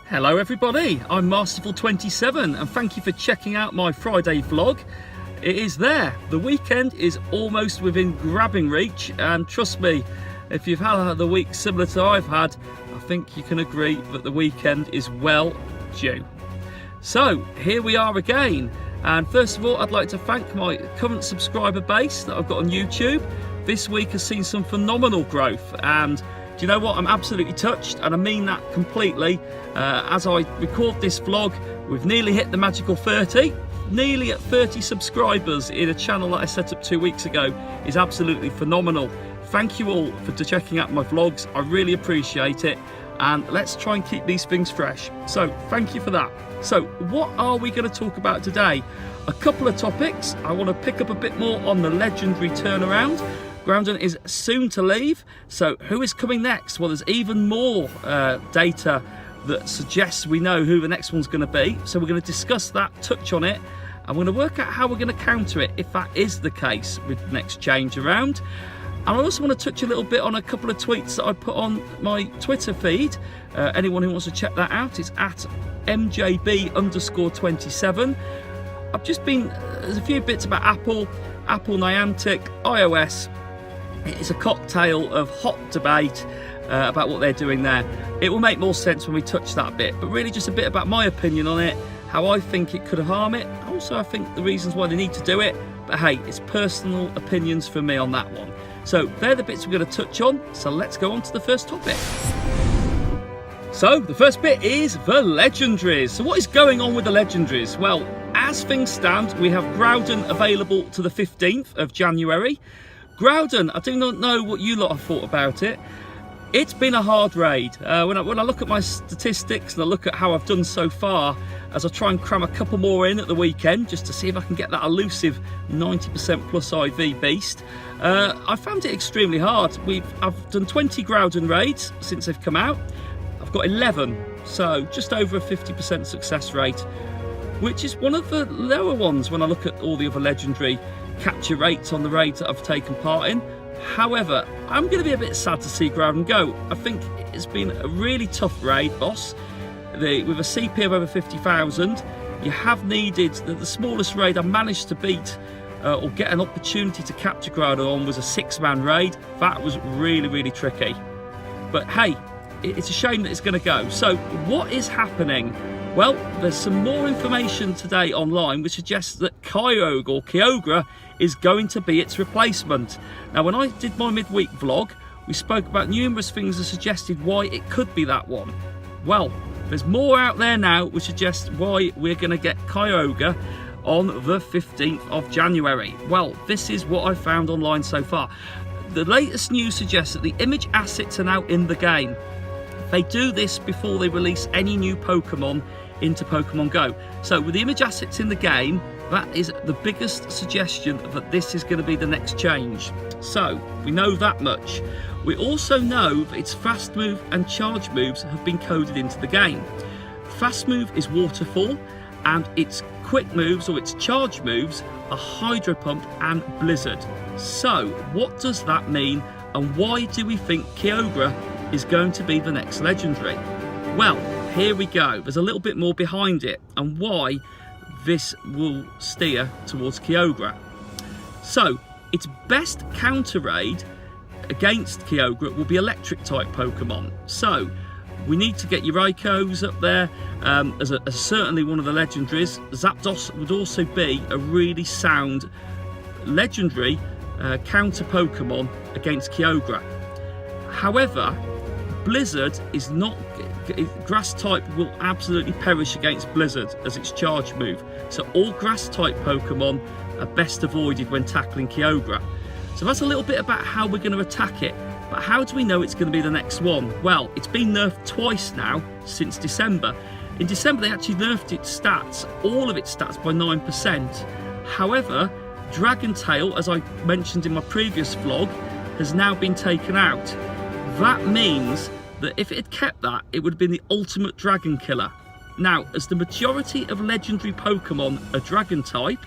Hello everybody, I'm Masterful27 and thank you for checking out my Friday vlog. It is there, the weekend is almost within grabbing reach, and trust me, if you've had the week similar to I've had, I think you can agree that the weekend is well due. So here we are again, and first of all I'd like to thank my current subscriber base that I've got on YouTube. This week has seen some phenomenal growth, and do you know what? I'm absolutely touched, and I mean that completely. As I record this vlog, we've nearly hit the magical 30. Nearly at 30 subscribers in a channel that I set up 2 weeks ago is absolutely phenomenal. Thank you all for checking out my vlogs. I really appreciate it, and let's try and keep these things fresh. So thank you for that. So what are we going to talk about today? A couple of topics. I want to pick up a bit more on the legendary turnaround. Groudon is soon to leave, so who is coming next? Well, there's even more data that suggests we know who the next one's going to be, so we're going to discuss that, touch on it, and we're going to work out how we're going to counter it if that is the case with the next change around. And I also want to touch a little bit on a couple of tweets that I put on my Twitter feed. Anyone who wants to check that out, it's at MJB_27. I've just been, there's a few bits about Apple, Niantic, iOS. It's a cocktail of hot debate about what they're doing there. It will make more sense when we touch that bit, but really just a bit about my opinion on it, how I think it could harm it. Also, I think the reasons why they need to do it, but hey, it's personal opinions for me on that one. So they're the bits we're going to touch on, so let's go on to the first topic. So the first bit is the legendaries. So what is going on with the legendaries? Well, as things stand, we have Groudon available to the 15th of January. Groudon, I do not know what you lot have thought about it. It's been a hard raid. When I look at my statistics and I look at how I've done so far, as I try and cram a couple more in at the weekend, just to see if I can get that elusive 90% plus IV beast, I found it extremely hard. I've done 20 Groudon raids since they've come out. I've got 11, so just over a 50% success rate, which is one of the lower ones when I look at all the other legendary capture rates on the raids that I've taken part in. However, I'm going to be a bit sad to see Groudon go. I think it's been a really tough raid, boss. With a CP of over 50,000, you have needed, the smallest raid I managed to beat or get an opportunity to capture Groudon on was a 6-man raid. That was really, really tricky. But hey, it's a shame that it's going to go. So what is happening? Well, there's some more information today online which suggests that Kyogre is going to be its replacement. Now, when I did my midweek vlog, we spoke about numerous things that suggested why it could be that one. Well, there's more out there now which suggests why we're going to get Kyogre on the 15th of January. Well, this is what I found online so far. The latest news suggests that the image assets are now in the game. They do this before they release any new Pokemon into Pokemon Go. So with the image assets in the game, that is the biggest suggestion that this is going to be the next change. So we know that much. We also know that its fast move and charge moves have been coded into the game. Fast move is waterfall, and its quick moves or its charge moves are hydro pump and blizzard. So what does that mean, and why do we think Kyogre is going to be the next legendary? Well, here we go. There's a little bit more behind it and why this will steer towards Kyogre. So its best counter raid against Kyogre will be electric type Pokemon. So we need to get your Raikos up there as certainly one of the legendaries. Zapdos would also be a really sound legendary counter Pokemon against Kyogre. However, Blizzard is not, grass type will absolutely perish against Blizzard as its charge move. So all grass type Pokemon are best avoided when tackling Kyogre. So that's a little bit about how we're going to attack it. But how do we know it's going to be the next one? Well, it's been nerfed twice now since December. In December they actually nerfed its stats, all of its stats, by 9%. However, Dragon Tail, as I mentioned in my previous vlog, has now been taken out. That means that if it had kept that, it would have been the ultimate dragon killer. Now, as the majority of legendary Pokemon are dragon type,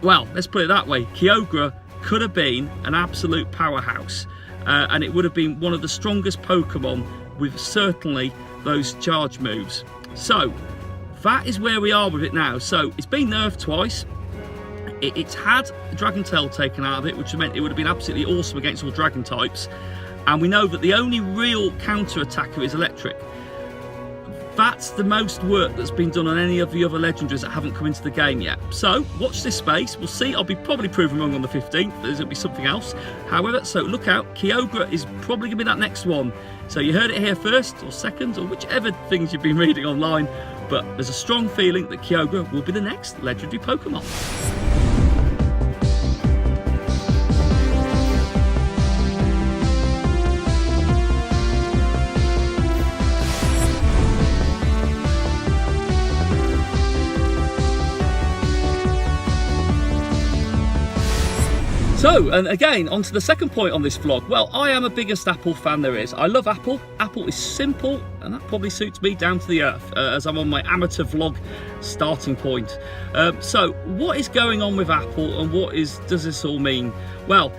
well, let's put it that way, Kyogre could have been an absolute powerhouse. And it would have been one of the strongest Pokemon with certainly those charge moves. So that is where we are with it now. So it's been nerfed twice. It's had Dragon Tail taken out of it, which meant it would have been absolutely awesome against all dragon types. And we know that the only real counter attacker is electric. That's the most work that's been done on any of the other legendaries that haven't come into the game yet. So watch this space. We'll see. I'll be probably proven wrong on the 15th. There'll be something else. However, so look out. Kyogre is probably going to be that next one. So you heard it here first or second or whichever things you've been reading online. But there's a strong feeling that Kyogre will be the next legendary Pokemon. So, and again, on to the second point on this vlog. Well, I am the biggest Apple fan there is. I love Apple. Apple is simple, and that probably suits me down to the earth, as I'm on my amateur vlog starting point. So, what is going on with Apple, and does this all mean? Well,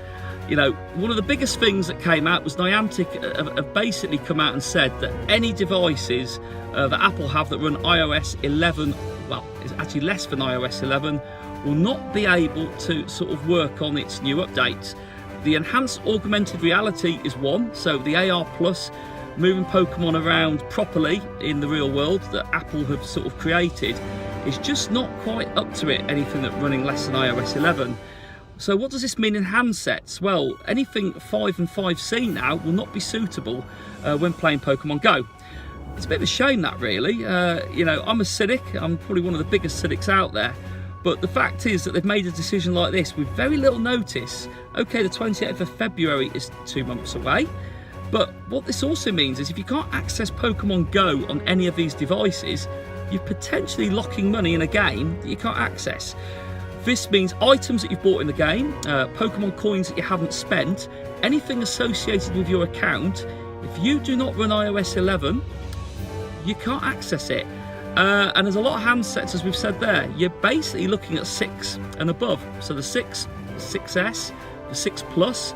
you know, one of the biggest things that came out was Niantic have basically come out and said that any devices that Apple have that run iOS 11, well, it's actually less than iOS 11, will not be able to sort of work on its new updates. The enhanced augmented reality is one, so the AR Plus, moving Pokemon around properly in the real world that Apple have sort of created, is just not quite up to it, anything that's running less than iOS 11. So what does this mean in handsets? Well, anything 5 and 5C now will not be suitable when playing Pokemon Go. It's a bit of a shame that really. You know, I'm a cynic, I'm probably one of the biggest cynics out there. But the fact is that they've made a decision like this with very little notice. Okay, the 28th of February is 2 months away. But what this also means is if you can't access Pokemon Go on any of these devices, you're potentially locking money in a game that you can't access. This means items that you've bought in the game, Pokemon coins that you haven't spent, anything associated with your account, if you do not run iOS 11, you can't access it. And there's a lot of handsets, as we've said there. You're basically looking at 6 and above. So the 6, 6S, the 6 Plus,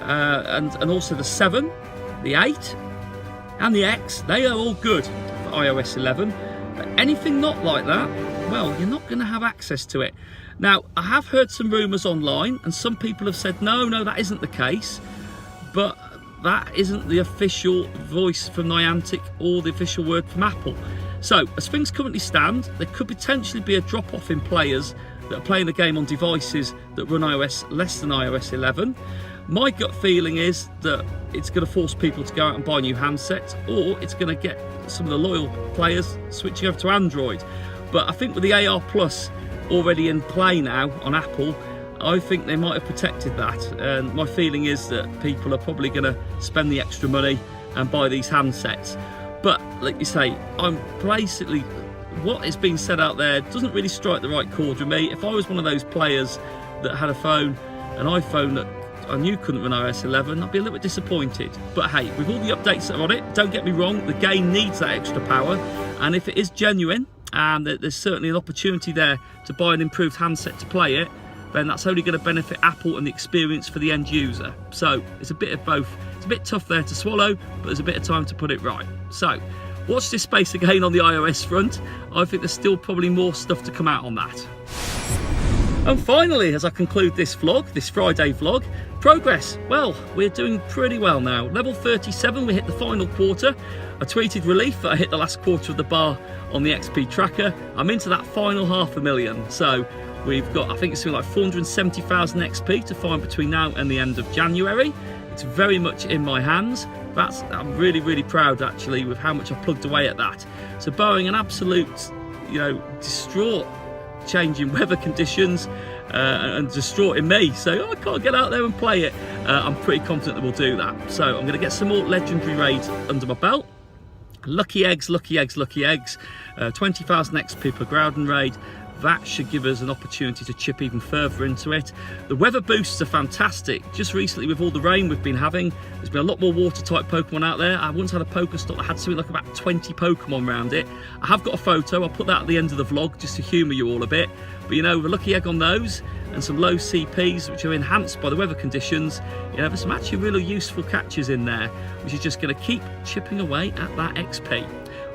and also the 7, the 8, and the X. They are all good for iOS 11. But anything not like that, well, you're not going to have access to it. Now, I have heard some rumours online, and some people have said, no, that isn't the case. But that isn't the official voice from Niantic or the official word from Apple. So, as things currently stand, there could potentially be a drop-off in players that are playing the game on devices that run iOS less than iOS 11. My gut feeling is that it's going to force people to go out and buy new handsets, or it's going to get some of the loyal players switching over to Android. But I think with the AR Plus already in play now on Apple, I think they might have protected that. And my feeling is that people are probably going to spend the extra money and buy these handsets. But like you say, I'm basically, what is being said out there doesn't really strike the right chord with me. If I was one of those players that had an iPhone that I knew couldn't run iOS 11, I'd be a little bit disappointed. But hey, with all the updates that are on it, don't get me wrong, the game needs that extra power. And if it is genuine, and there's certainly an opportunity there to buy an improved handset to play it, then that's only going to benefit Apple and the experience for the end user. So it's a bit of both. It's a bit tough there to swallow, but there's a bit of time to put it right. So watch this space again on the iOS front. I think there's still probably more stuff to come out on that. And finally, as I conclude this vlog, this Friday vlog, progress. Well, we're doing pretty well now. Level 37, we hit the final quarter. I tweeted relief that I hit the last quarter of the bar on the XP tracker. I'm into that final 500,000. So we've got, I think it's something like 470,000 XP to find between now and the end of January. It's very much in my hands. I'm really, really proud actually with how much I've plugged away at that. So barring an absolute, distraught change in weather conditions and distraught in me, so I can't get out there and play it, I'm pretty confident that we'll do that. So I'm going to get some more legendary raids under my belt. Lucky eggs, 20,000 XP per Groudon raid. that should give us an opportunity to chip even further into it. The weather boosts are fantastic. Just recently, with all the rain we've been having, there's been a lot more water type Pokemon out there. I once had a Pokestop that had something like about 20 Pokemon around it. I have got a photo, I'll put that at the end of the vlog just to humour you all a bit. But you know, the lucky egg on those and some low CPs which are enhanced by the weather conditions, you know, there's some actually really useful catches in there, which is just going to keep chipping away at that XP.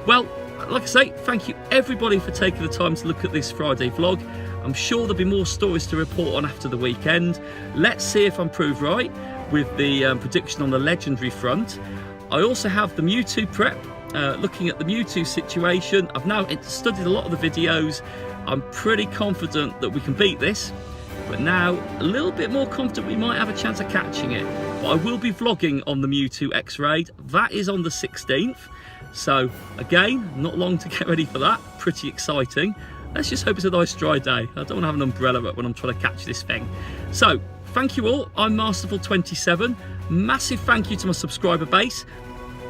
Well, like I say, thank you everybody for taking the time to look at this Friday vlog. I'm sure there'll be more stories to report on after the weekend. Let's see if I'm proved right with the prediction on the legendary front. I also have the Mewtwo prep, looking at the Mewtwo situation. I've now studied a lot of the videos. I'm pretty confident that we can beat this, but now a little bit more confident we might have a chance of catching it. But I will be vlogging on the Mewtwo X-Raid. That is on the 16th. So again, not long to get ready for that. Pretty exciting. Let's just hope it's a nice dry day. I don't want to have an umbrella up when I'm trying to catch this thing. So thank you all. I'm Masterful27. Massive thank you to my subscriber base.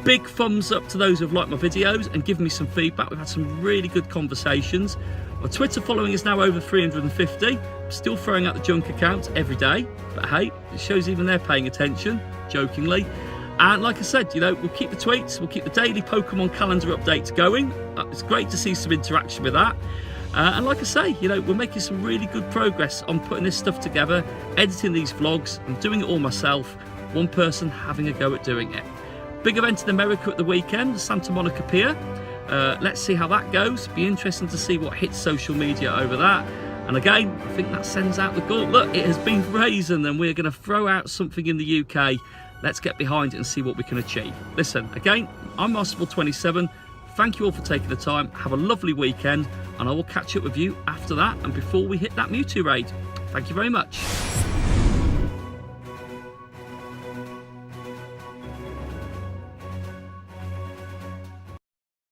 Big thumbs up to those who've liked my videos and given me some feedback. We've had some really good conversations. My Twitter following is now over 350. I'm still throwing out the junk accounts every day, but hey, it shows even they're paying attention, jokingly. And like I said, you know, we'll keep the tweets, we'll keep the daily Pokemon calendar updates going. It's great to see some interaction with that. And like I say, you know, we're making some really good progress on putting this stuff together, editing these vlogs. I'm doing it all myself, one person having a go at doing it. Big event in America at the weekend, the Santa Monica Pier. Let's see how that goes. Be interesting to see what hits social media over that. And again, I think that sends out the gauntlet. It has been brazen and we're going to throw out something in the UK. Let's get behind it and see what we can achieve. Listen, again, I'm Masterful27. Thank you all for taking the time. Have a lovely weekend, and I will catch up with you after that and before we hit that Mewtwo raid. Thank you very much.